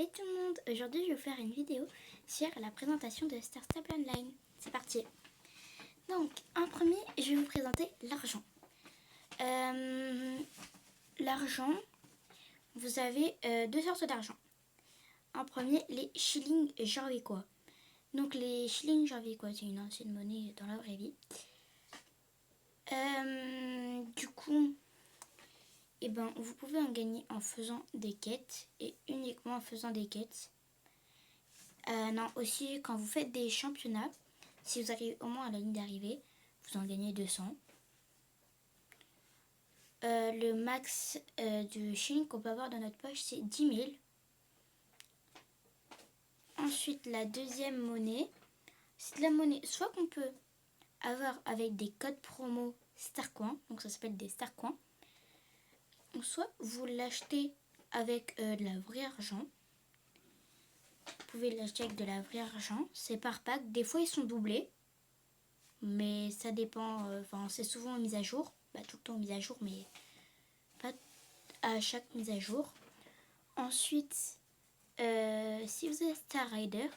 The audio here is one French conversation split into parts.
Et tout le monde, aujourd'hui je vais vous faire une vidéo sur la présentation de Star Stable Online. C'est parti. Donc en premier je vais vous présenter l'argent. L'argent, vous avez deux sortes d'argent. En premier, les shillings jorvicois. Donc les shillings jorvicois, c'est une ancienne monnaie dans la vraie vie. Du coup, vous pouvez en gagner en faisant des quêtes et uniquement en faisant des quêtes. Aussi quand vous faites des championnats, si vous arrivez au moins à la ligne d'arrivée, vous en gagnez 200. Le max de shilling qu'on peut avoir dans notre poche, c'est 10 000. Ensuite, la deuxième monnaie, c'est de la monnaie soit qu'on peut avoir avec des codes promo Starcoin, donc ça s'appelle des Starcoins, soit vous l'achetez avec de la vraie argent. Vous pouvez l'acheter avec de la vraie argent, c'est par pack. Des fois ils sont doublés, mais ça dépend, c'est souvent mise à jour, tout le temps mise à jour, mais pas à chaque mise à jour. Ensuite, si vous êtes Star Rider,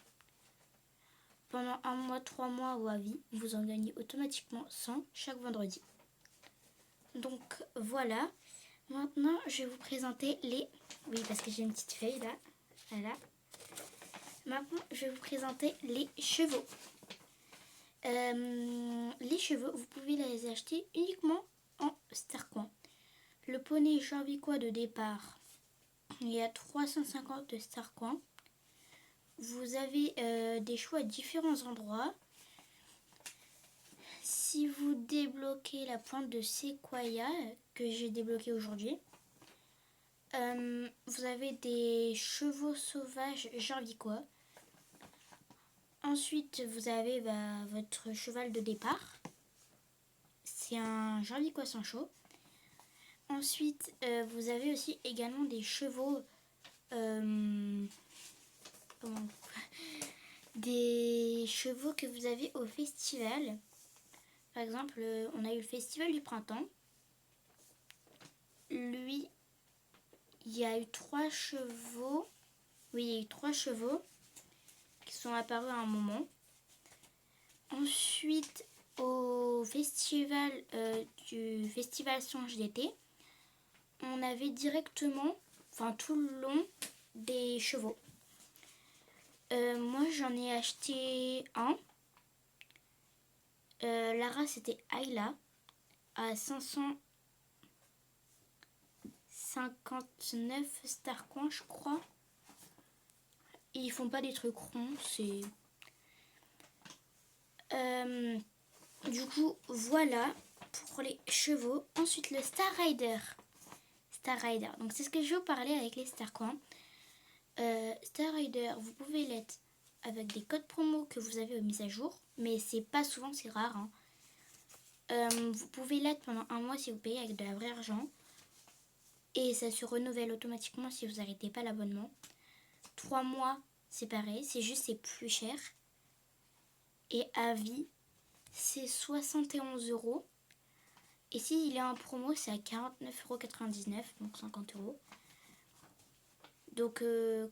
pendant 1 mois, 3 mois ou à vie, vous en gagnez automatiquement 100 chaque vendredi. Donc voilà, maintenant je vais vous présenter les... Oui, parce que j'ai une petite feuille là, voilà. Maintenant je vais vous présenter les chevaux. Les chevaux, vous pouvez les acheter uniquement en Starcoin. Le poney jorvicois de départ, il y a 350 de Starcoin. Vous avez des choix à différents endroits. Si vous débloquez la pointe de Sequoia que j'ai débloqué aujourd'hui, vous avez des chevaux sauvages jorvicois. Ensuite, vous avez votre cheval de départ. C'est un jorvicois sans chaud. Ensuite, vous avez aussi également des chevaux... des chevaux que vous avez au festival. Par exemple, on a eu le festival du printemps. Lui, il y a eu 3 chevaux. Oui, il y a eu 3 chevaux qui sont apparus à un moment. Ensuite, au festival du festival Songe d'été, on avait directement, tout le long, des chevaux. Moi, j'en ai acheté un. La race était Ayla à 559 Starcoins, je crois. Et ils font pas des trucs ronds, c'est... Du coup, voilà pour les chevaux. Ensuite, le Star Rider. Donc, c'est ce que je vais vous parler avec les Starcoins. Star Rider, vous pouvez l'être avec des codes promo que vous avez aux mises à jour. Mais c'est pas souvent, c'est rare. Vous pouvez l'être pendant 1 mois si vous payez avec de la vraie argent. Et ça se renouvelle automatiquement si vous n'arrêtez pas l'abonnement. 3 mois, c'est pareil, c'est juste c'est plus cher. Et à vie, c'est 71 €. Et s'il est en promo, c'est à 49,99 €, donc 50 €. Donc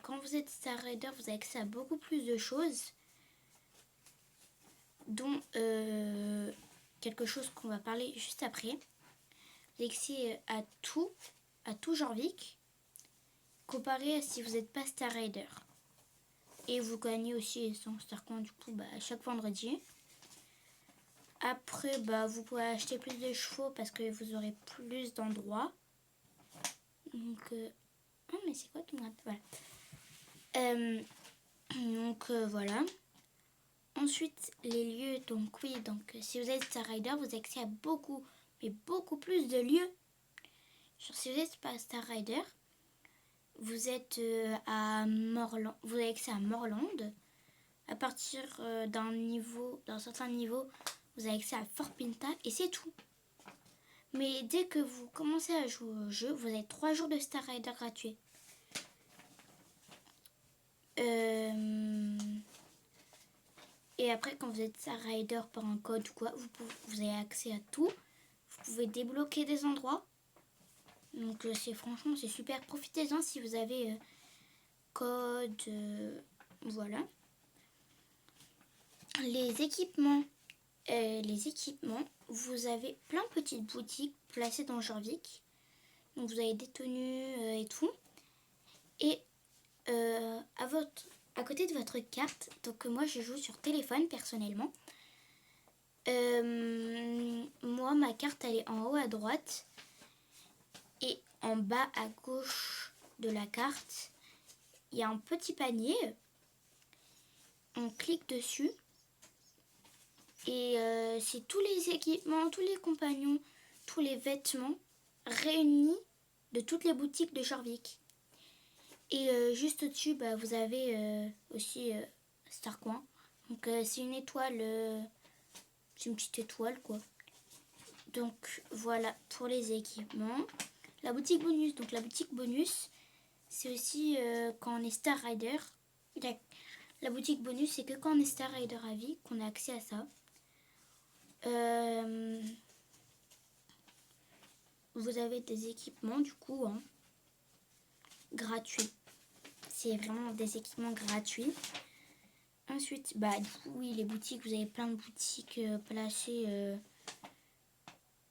quand vous êtes Star Rider, vous avez accès à beaucoup plus de choses, dont quelque chose qu'on va parler juste après. Vous avez accès à tout Jorvik, comparé à si vous n'êtes pas Star Rider. Et vous gagnez aussi son Starcoin du coup à chaque vendredi. Après, vous pouvez acheter plus de chevaux parce que vous aurez plus d'endroits. Donc, mais c'est quoi tout le monde? Voilà. Voilà. Ensuite, les lieux. Donc, oui, si vous êtes Star Rider, vous avez accès à beaucoup, mais beaucoup plus de lieux. Genre, si vous êtes pas Star Rider, vous êtes à Morland. Vous avez accès à Morland. À partir d'un certain niveau, vous avez accès à Fort Pinta et c'est tout. Mais dès que vous commencez à jouer au jeu, vous avez 3 jours de Star Rider gratuits. Et après, quand vous êtes Star Rider par un code ou quoi, vous avez accès à tout. Vous pouvez débloquer des endroits. Donc franchement, c'est super. Profitez-en si vous avez code, voilà. Les équipements, vous avez plein de petites boutiques placées dans Jorvik. Donc vous avez des tenues et tout. Et à côté de votre carte, donc moi je joue sur téléphone personnellement. Moi ma carte elle est en haut à droite et en bas à gauche de la carte il y a un petit panier. On clique dessus et c'est tous les équipements, tous les compagnons, tous les vêtements réunis de toutes les boutiques de Jorvik. Et juste au-dessus, vous avez aussi Starcoin. Donc c'est une étoile, c'est une petite étoile quoi. Donc voilà pour les équipements. La boutique bonus, donc la boutique bonus, c'est aussi quand on est Star Rider. La boutique bonus, c'est que quand on est Star Rider à vie qu'on a accès à ça. Vous avez des équipements du coup gratuits. C'est vraiment des équipements gratuits. Ensuite, du coup, oui, les boutiques, vous avez plein de boutiques placées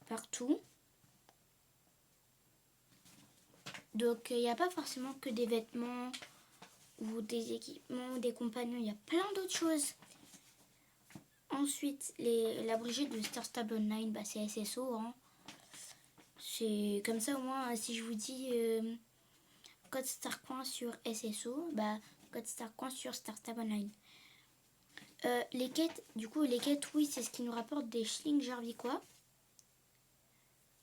partout. Donc, il n'y a pas forcément que des vêtements ou des équipements ou des compagnons. Il y a plein d'autres choses. Ensuite, l'abrégé de Star Stable Online, c'est SSO. C'est comme ça, au moins, si je vous dis code Starcoin sur SSO, code Starcoin sur Star Stable Online. Les quêtes, oui, c'est ce qui nous rapporte des shillings jorvikois.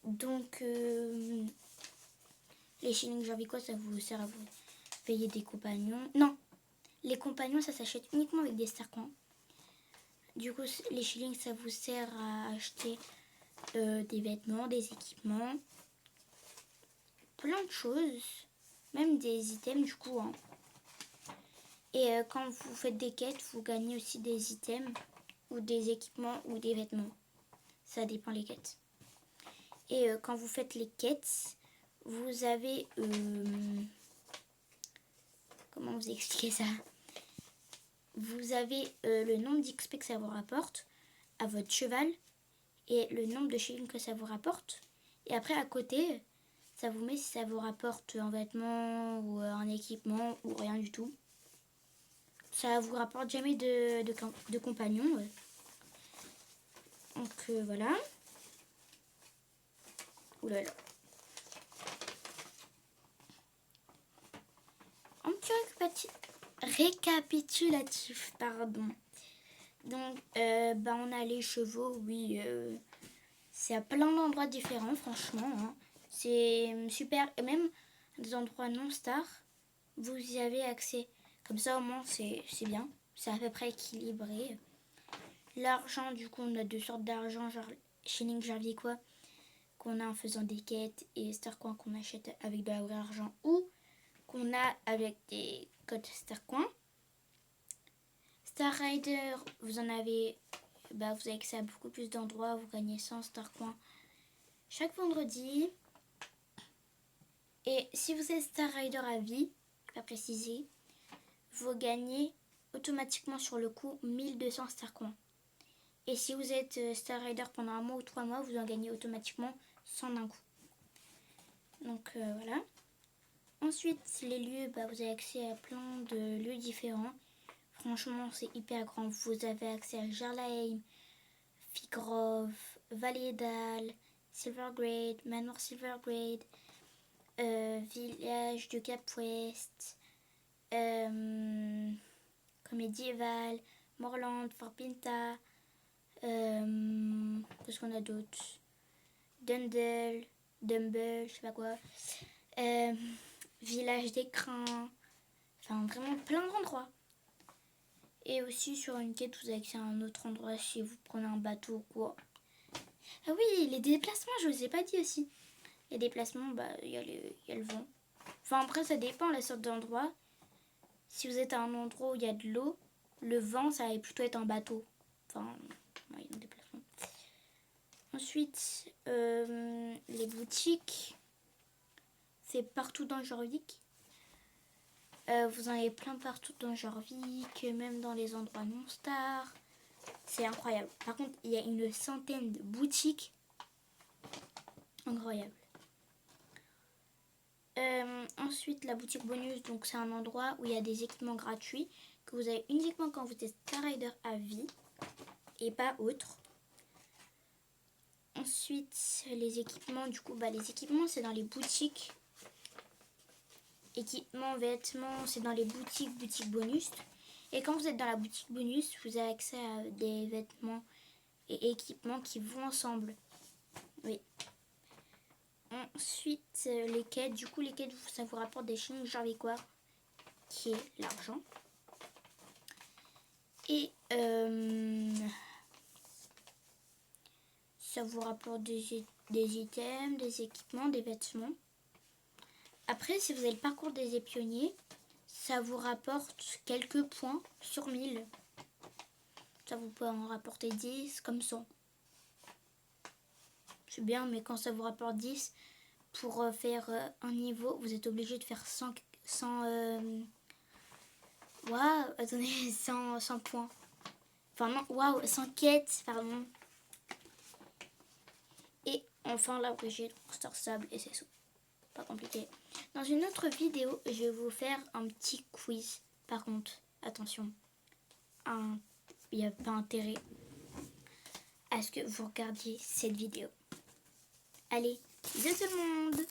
Donc, les shillings jorvikois, ça vous sert à vous payer des compagnons. Non, les compagnons, ça s'achète uniquement avec des starcoins. Du coup, les shillings, ça vous sert à acheter des vêtements, des équipements, plein de choses, même des items du coup. Et quand vous faites des quêtes, vous gagnez aussi des items ou des équipements ou des vêtements. Ça dépend les quêtes. Et quand vous faites les quêtes, vous avez... comment vous expliquer ça? Vous avez le nombre d'XP que ça vous rapporte à votre cheval et le nombre de shillings que ça vous rapporte. Et après, à côté, ça vous met si ça vous rapporte un vêtement ou un équipement ou rien du tout. Ça vous rapporte jamais de compagnons. Ouais. Donc voilà. Oulala. Un petit récapitulatif, pardon. Donc, on a les chevaux, oui. C'est à plein d'endroits différents, franchement. C'est super. Et même des endroits non stars, vous y avez accès. Comme ça, au moins, c'est bien. C'est à peu près équilibré. L'argent, du coup, on a deux sortes d'argent, genre shilling jorvikois, qu'on a en faisant des quêtes, et Starcoin qu'on achète avec de la vraie argent ou qu'on a avec des codes Starcoin. Star Rider, vous en avez, vous avez accès à beaucoup plus d'endroits, vous gagnez 100 Starcoin chaque vendredi. Et si vous êtes Star Rider à vie, pas préciser, vous gagnez automatiquement sur le coup 1200 Starcoin. Et si vous êtes Star Rider pendant 1 mois ou 3 mois, vous en gagnez automatiquement 100 d'un coup. Donc voilà. Ensuite, les lieux, vous avez accès à plein de lieux différents. Franchement, c'est hyper grand. Vous avez accès à Jarlaheim, Figrove, Valedal, Silvergrade, Manoir Silvergrade, Village de Cap West, Comédieval, Morland, Fort Pinta, qu'est-ce qu'on a d'autre? Dumble, je sais pas quoi. Village d'écrin. Enfin, vraiment plein d'endroits. Et aussi sur une quête, vous avez accès à un autre endroit si vous prenez un bateau ou quoi. Ah oui, les déplacements, je vous ai pas dit aussi. Les déplacements, il y a le vent. Enfin, après, ça dépend la sorte d'endroit. Si vous êtes à un endroit où il y a de l'eau, le vent, ça va plutôt être un bateau. Enfin, il y a un déplacement. Ensuite, les boutiques, c'est partout dans Jorvik. Vous en avez plein partout dans Jorvik, même dans les endroits non stars. C'est incroyable. Par contre, il y a une centaine de boutiques. Incroyable. Ensuite, la boutique bonus, donc c'est un endroit où il y a des équipements gratuits que vous avez uniquement quand vous êtes Star Rider à vie et pas autre. Ensuite, les équipements, du coup, les équipements, c'est dans les boutiques. Équipements, vêtements, c'est dans les boutiques bonus. Et quand vous êtes dans la boutique bonus, vous avez accès à des vêtements et équipements qui vont ensemble. Oui. Ensuite, les quêtes. Du coup, les quêtes, ça vous rapporte des chines jarvicois, qui est l'argent. Et ça vous rapporte des items, des équipements, des vêtements. Après, si vous avez le parcours des épionniers, ça vous rapporte quelques points sur 1000. Ça vous peut en rapporter 10 comme 100. C'est bien, mais quand ça vous rapporte 10, pour faire un niveau, vous êtes obligé de faire 100 attendez, 100 points. Enfin non, 100 quêtes, pardon. Et enfin la brigade, Star Sable et c'est tout. Pas compliqué. Dans une autre vidéo, je vais vous faire un petit quiz. Par contre, attention, il n'y a pas intérêt à ce que vous regardiez cette vidéo. Allez, bisous tout le monde!